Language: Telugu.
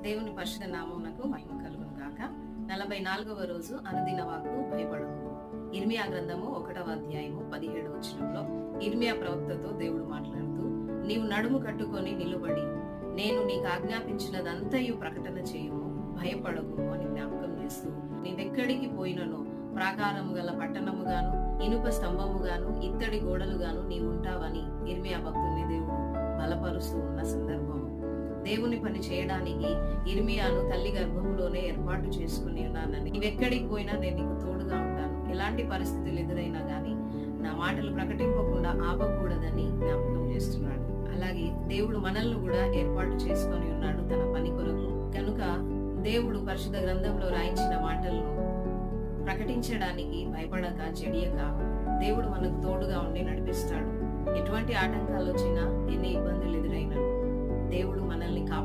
దేవుని పరిశుద్ధ నామమునకు మహిమ కలుగును గాక. 44వ రోజు అనుదిన వాక్కు భయపడకు. ఇర్మియా గ్రంథము 1వ అధ్యాయము 17వ వచనంలో ఇర్మియా ప్రవక్తతో దేవుడు మాట్లాడుతూ, నీవు నడుము కట్టుకొని నిలబడి నేను నీకు ఆజ్ఞాపించినదంతయు ప్రకటన చేయుము, భయపడకుము అని జ్ఞాపకం చేస్తూ, నీవెక్కడికి పోయినను ప్రాకారము గల పట్టణముగాను ఇనుప స్తంభముగాను ఇత్తడి గోడలుగాను నీవు ఉంటావని ఇర్మియా భక్తుని దేవుడు బలపరుస్తూ ఉన్న సందర్భము. దేవుని పని చేయడానికి ఇర్మియాను తల్లి గర్భంలోనే ఏర్పాటు చేసుకుని ఉన్నానని, నీవెక్కడికి పోయినా నేను నీకు తోడుగా ఉంటాను, ఎలాంటి పరిస్థితులు ఎదురైనా గానీ నా మాటలు ప్రకటింపకుండా ఆపకూడదని జ్ఞాపకం చేస్తున్నాడు. అలాగే దేవుడు మనల్ని కూడా ఏర్పాటు చేసుకొని ఉన్నాడు తన పని కొరకు. కనుక దేవుడు పరిశుద్ధ గ్రంథంలో రాయించిన మాటలను ప్రకటించడానికి భయపడక చెడియక దేవుడు మనకు తోడుగా ఉండి నడిపిస్తాడు. ఎటువంటి ఆటంకాలు వచ్చినా, ఎన్ని ఇబ్బందులు ఎదురైనా దేవుడు మనల్ని కాపాడు